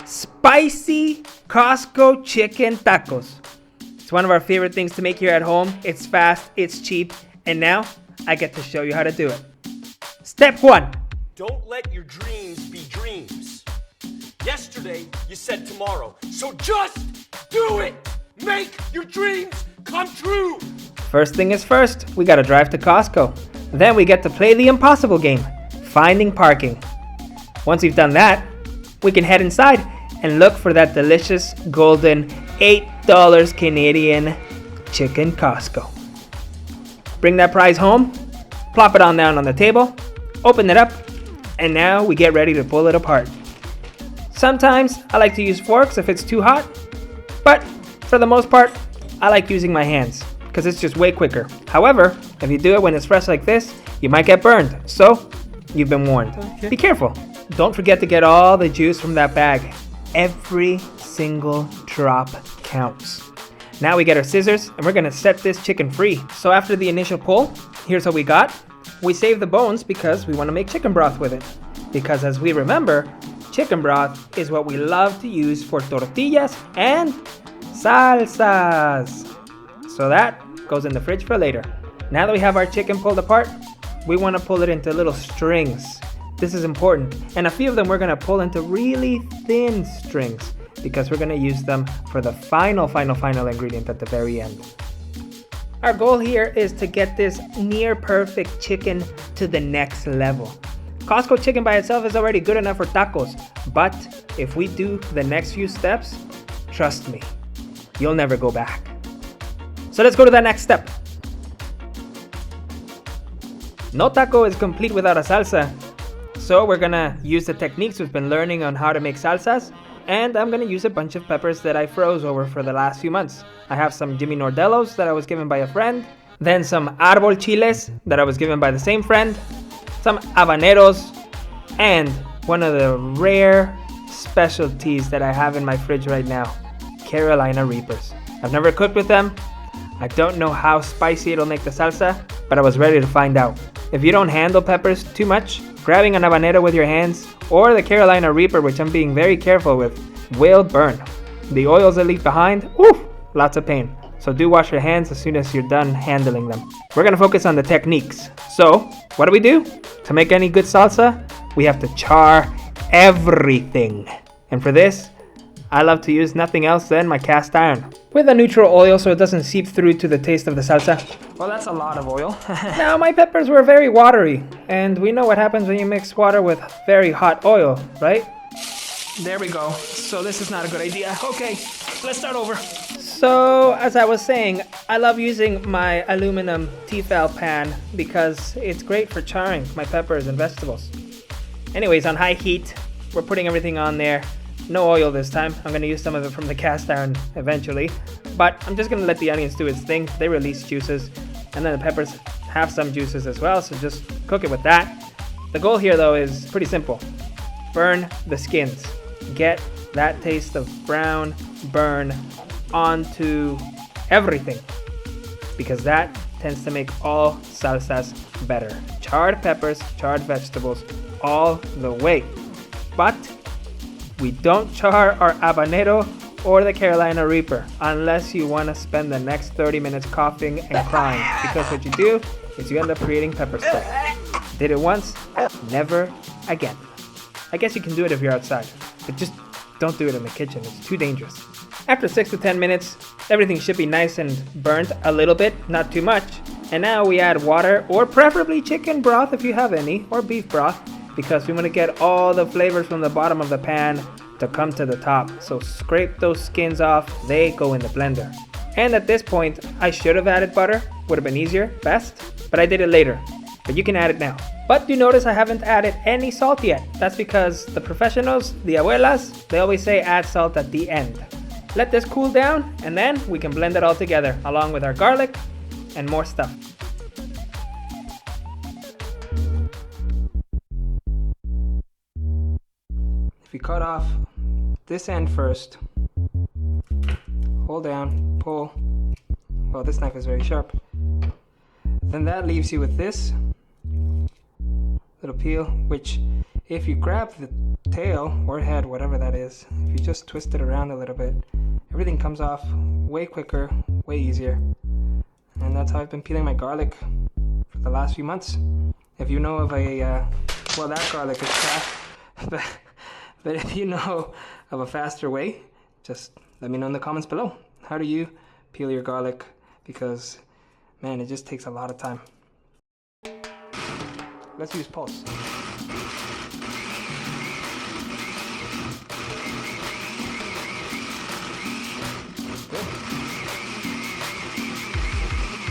Spicy Costco chicken tacos. It's one of our favorite things to make here at home. It's fast, it's cheap, and now I get to show you how to do it. Step 1. Don't let your dreams be dreams. Yesterday, you said tomorrow. So just do it! Make your dreams come true! First thing is first, we gotta drive to Costco. Then we get to play the impossible game, finding parking. Once we've done that, we can head inside and look for that delicious golden $8 Canadian chicken Costco. Bring that prize home, plop it on down on the table, open it up, and now we get ready to pull it apart. Sometimes I like to use forks if it's too hot, but for the most part, I like using my hands because it's just way quicker. However, if you do it when it's fresh like this, you might get burned, so you've been warned. Okay. Be careful. Don't forget to get all the juice from that bag. Every single drop counts. Now we get our scissors and we're gonna set this chicken free. So after the initial pull, here's what we got. We save the bones because we wanna make chicken broth with it. Because as we remember, chicken broth is what we love to use for tortillas and salsas. So that goes in the fridge for later. Now that we have our chicken pulled apart, we wanna pull it into little strings. This is important, and a few of them we're gonna pull into really thin strings because we're gonna use them for the final ingredient at the very end. Our goal here is to get this near perfect chicken to the next level. Costco chicken by itself is already good enough for tacos, but if we do the next few steps, trust me, you'll never go back. So let's go to that next step. No taco is complete without a salsa. So we're gonna use the techniques we've been learning on how to make salsas, and I'm gonna use a bunch of peppers that I froze over for the last few months. I have some Jimmy Nordellos that I was given by a friend, then some Arbol chiles that I was given by the same friend, some Habaneros, and one of the rare specialties that I have in my fridge right now, Carolina Reapers. I've never cooked with them. I don't know how spicy it'll make the salsa, but I was ready to find out. If you don't handle peppers too much, grabbing an habanero with your hands or the Carolina Reaper, which I'm being very careful with, will burn. The oils that leave behind, lots of pain. So do wash your hands as soon as you're done handling them. We're gonna focus on the techniques. So, what do? To make any good salsa, we have to char everything. And for this, I love to use nothing else than my cast iron, with a neutral oil so it doesn't seep through to the taste of the salsa. Well, that's a lot of oil. Now, my peppers were very watery, and we know what happens when you mix water with very hot oil, right? There we go. So this is not a good idea. Okay, let's start over. So, as I was saying, I love using my aluminum Tefal pan because it's great for charring my peppers and vegetables. Anyways, on high heat, we're putting everything on there. No oil this time. I'm going to use some of it from the cast iron eventually. But I'm just going to let the onions do its thing. They release juices. And then the peppers have some juices as well. So just cook it with that. The goal here though is pretty simple. Burn the skins. Get that taste of brown burn onto everything. Because that tends to make all salsas better. Charred peppers, charred vegetables, all the way. But we don't char our habanero or the Carolina Reaper unless you want to spend the next 30 minutes coughing and crying, because what you do is you end up creating pepper spray. Did it once, never again. I guess you can do it if you're outside, but just don't do it in the kitchen. It's too dangerous. After 6 to 10 minutes, everything should be nice and burnt a little bit, not too much. And now we add water, or preferably chicken broth if you have any, or beef broth, because we want to get all the flavors from the bottom of the pan to come to the top. So scrape those skins off, they go in the blender. And at this point, I should have added butter, would have been easier, best, but I did it later. But you can add it now. But you notice I haven't added any salt yet. That's because the professionals, the abuelas, they always say add salt at the end. Let this cool down, and then we can blend it all together, along with our garlic and more stuff. If you cut off this end first, hold down, pull. Well, this knife is very sharp. Then that leaves you with this little peel, which If you grab the tail or head, whatever that is, if you just twist it around a little bit, everything comes off way quicker, way easier. And that's how I've been peeling my garlic for the last few months. If you know of a, well, that garlic is fast, but if you know of a faster way, just let me know in the comments below. How do you peel your garlic? Because, man, it just takes a lot of time. Let's use pulse.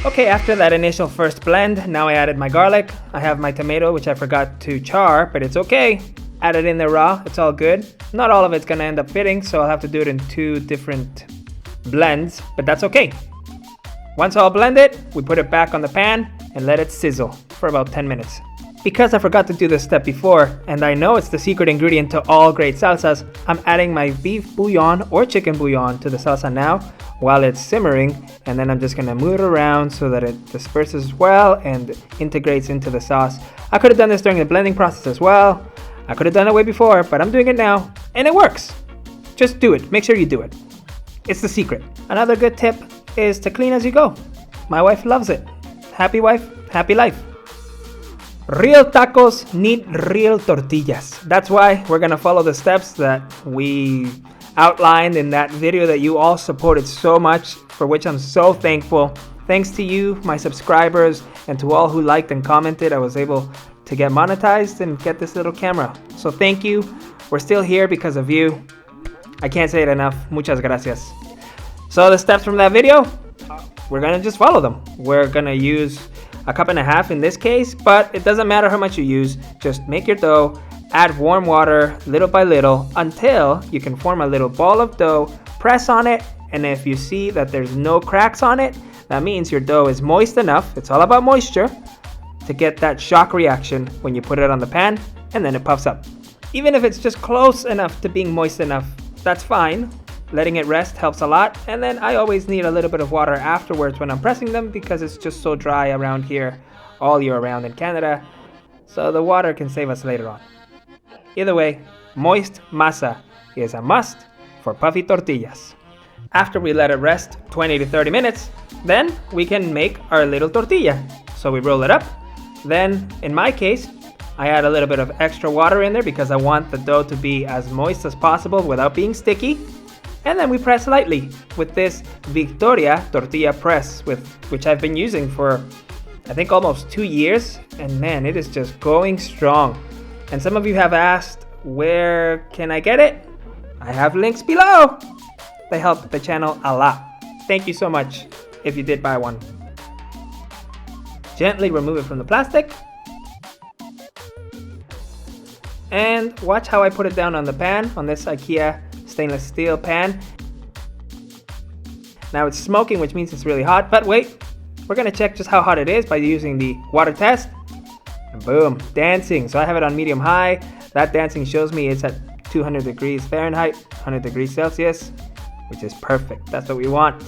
Okay, after that initial first blend, now I added my garlic. I have my tomato, which I forgot to char, but it's okay. Add it in there raw, it's all good. Not all of it's gonna end up fitting, so I'll have to do it in 2 different blends, but that's okay. Once all blended, we put it back on the pan and let it sizzle for about 10 minutes. Because I forgot to do this step before, and I know it's the secret ingredient to all great salsas, I'm adding my beef bouillon or chicken bouillon to the salsa now while it's simmering, and then I'm just gonna move it around so that it disperses well and integrates into the sauce. I could have done this during the blending process as well. I could have done it way before, but I'm doing it now, and it works. Just do it. Make sure you do it. It's the secret. Another good tip is to clean as you go. My wife loves it. Happy wife, happy life. Real tacos need real tortillas. That's why we're gonna follow the steps that we outlined in that video that you all supported so much, for which I'm so thankful. Thanks to you, my subscribers, and to all who liked and commented, I was able to get monetized and get this little camera. So thank you. We're still here because of you. I can't say it enough. Muchas gracias. So the steps from that video, we're gonna just follow them. We're gonna use 1.5 cups in this case, but it doesn't matter how much you use. Just make your dough, add warm water little by little until you can form a little ball of dough, press on it, and if you see that there's no cracks on it, that means your dough is moist enough, it's all about moisture, to get that shock reaction when you put it on the pan and then it puffs up. Even if it's just close enough to being moist enough, that's fine. Letting it rest helps a lot, and then I always need a little bit of water afterwards when I'm pressing them because it's just so dry around here all year round in Canada, so the water can save us later on. Either way, moist masa is a must for puffy tortillas. After we let it rest 20 to 30 minutes, then we can make our little tortilla. So we roll it up, then in my case, I add a little bit of extra water in there because I want the dough to be as moist as possible without being sticky. And then we press lightly with this Victoria tortilla press, which I've been using for I think almost 2 years, and man, it is just going strong. And some of you have asked, where can I get it? I have links below. They help the channel a lot. Thank you so much if you did buy one. Gently remove it from the plastic. And watch how I put it down on the pan, on this IKEA stainless steel pan. Now it's smoking, which means it's really hot, but wait, we're gonna check just how hot it is by using the water test. And boom, dancing. So I have it on medium high. That dancing shows me it's at 200 degrees Fahrenheit, 100 degrees Celsius, which is perfect. That's what we want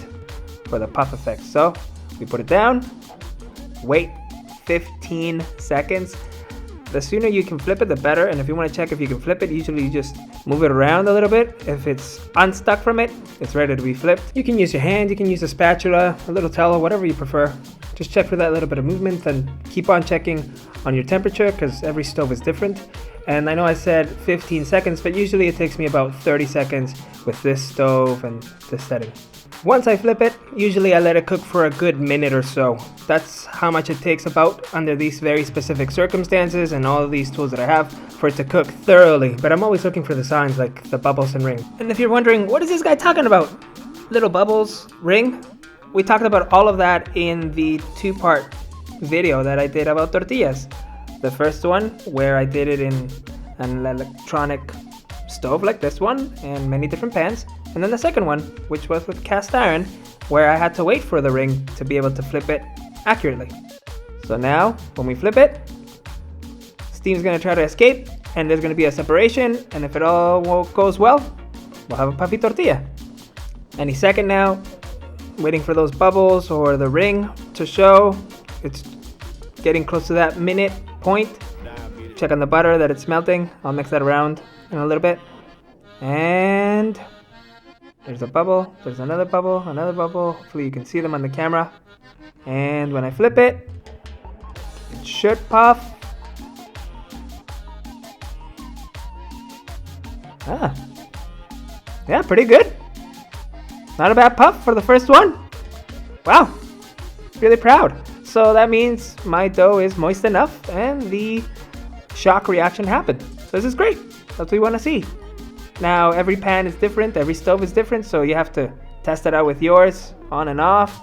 for the puff effect. So we put it down, wait 15 seconds. The sooner you can flip it, the better. And if you want to check if you can flip it, usually you just move it around a little bit. If it's unstuck from it, it's ready to be flipped. You can use your hand, you can use a spatula, a little towel, whatever you prefer. Just check for that little bit of movement and keep on checking on your temperature because every stove is different. And I know I said 15 seconds, but usually it takes me about 30 seconds with this stove and this setting. Once I flip it, usually I let it cook for a good minute or so. That's how much it takes about under these very specific circumstances and all of these tools that I have for it to cook thoroughly. But I'm always looking for the signs like the bubbles and ring. And if you're wondering, what is this guy talking about? Little bubbles, ring? We talked about all of that in the 2-part video that I did about tortillas. The first one, where I did it in an electronic stove like this one and many different pans. And then the second one, which was with cast iron, where I had to wait for the ring to be able to flip it accurately. So now, when we flip it, steam's gonna try to escape and there's gonna be a separation, and if it all goes well, we'll have a puffy tortilla. Any second now, waiting for those bubbles or the ring to show. It's getting close to that minute point. check on the butter that it's melting. I'll mix that around in a little bit. And there's a bubble, there's another bubble, another bubble. Hopefully you can see them on the camera. And when I flip it, it should puff. Yeah, pretty good. Not a bad puff for the first one. Wow, really proud. So that means my dough is moist enough and the shock reaction happened. So this is great. That's what we want to see. Now every pan is different, every stove is different, so you have to test it out with yours, on and off.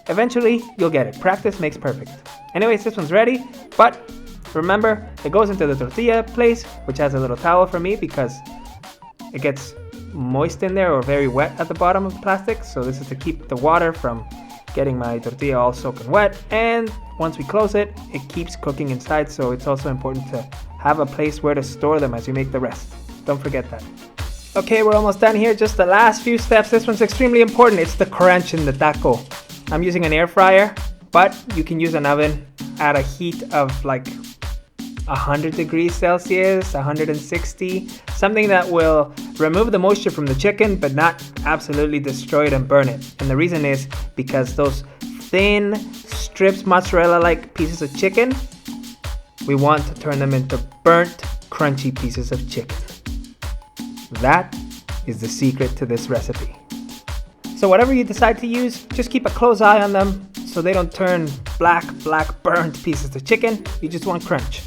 Eventually, you'll get it. Practice makes perfect. Anyways, this one's ready, but remember, it goes into the tortilla place, which has a little towel for me because it gets moist in there or very wet at the bottom of the plastic. So this is to keep the water from getting my tortilla all soaking wet. And once we close it, it keeps cooking inside. So it's also important to have a place where to store them as you make the rest. Don't forget that. Okay, we're almost done here. Just the last few steps. This one's extremely important. It's the crunch in the taco. I'm using an air fryer, but you can use an oven at a heat of like 100 degrees Celsius, 160, something that will remove the moisture from the chicken but not absolutely destroy it and burn it. And the reason is because those thin strips, mozzarella-like pieces of chicken, we want to turn them into burnt, crunchy pieces of chicken. That is the secret to this recipe. So whatever you decide to use, just keep a close eye on them so they don't turn black, burnt pieces of chicken. You just want crunch.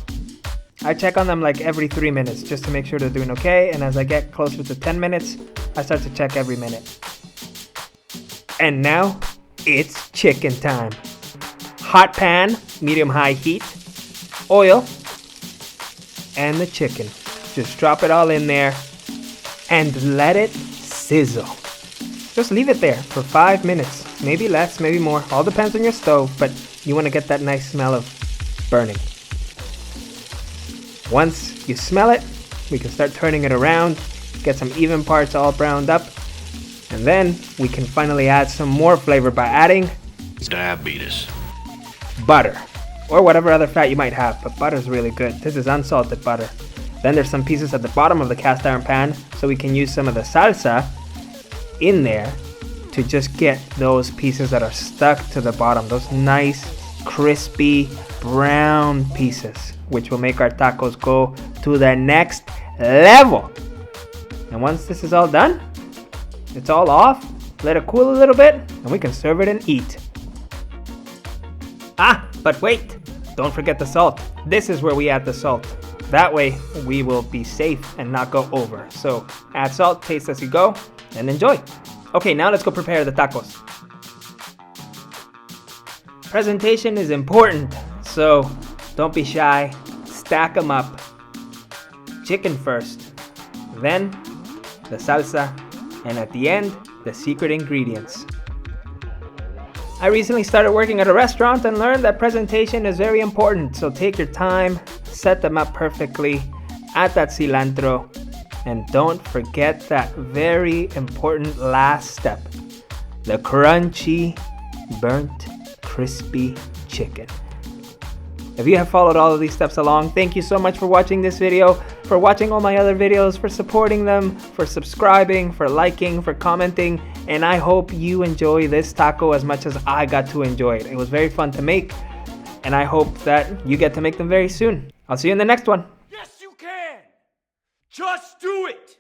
I check on them like every 3 minutes just to make sure they're doing okay, and as I get closer to 10 minutes, I start to check every minute. And now, it's chicken time. Hot pan, medium-high heat, oil, and the chicken. Just drop it all in there and let it sizzle. Just leave it there for 5 minutes, maybe less, maybe more, all depends on your stove, but you want to get that nice smell of burning. Once you smell it, we can start turning it around, get some even parts all browned up, and then we can finally add some more flavor by adding diabetes, butter, or whatever other fat you might have, but butter's really good. This is unsalted butter. Then there's some pieces at the bottom of the cast iron pan, so we can use some of the salsa in there to just get those pieces that are stuck to the bottom, those nice, crispy, brown pieces, which will make our tacos go to the next level. And once this is all done, it's all off, let it cool a little bit, and we can serve it and eat. But wait, don't forget the salt. This is where we add the salt. That way we will be safe and not go over. So add salt, taste as you go, and enjoy. Okay, now let's go prepare the tacos. Presentation is important, so don't be shy. Stack them up. Chicken first, then the salsa, and at the end, the secret ingredients. I recently started working at a restaurant and learned that presentation is very important, so take your time, set them up perfectly, add that cilantro, and don't forget that very important last step, the crunchy, burnt, crispy chicken. If you have followed all of these steps along, thank you so much for watching this video, for watching all my other videos, for supporting them, for subscribing, for liking, for commenting, and I hope you enjoy this taco as much as I got to enjoy it. It was very fun to make, and I hope that you get to make them very soon. I'll see you in the next one. Yes, you can. Just do it.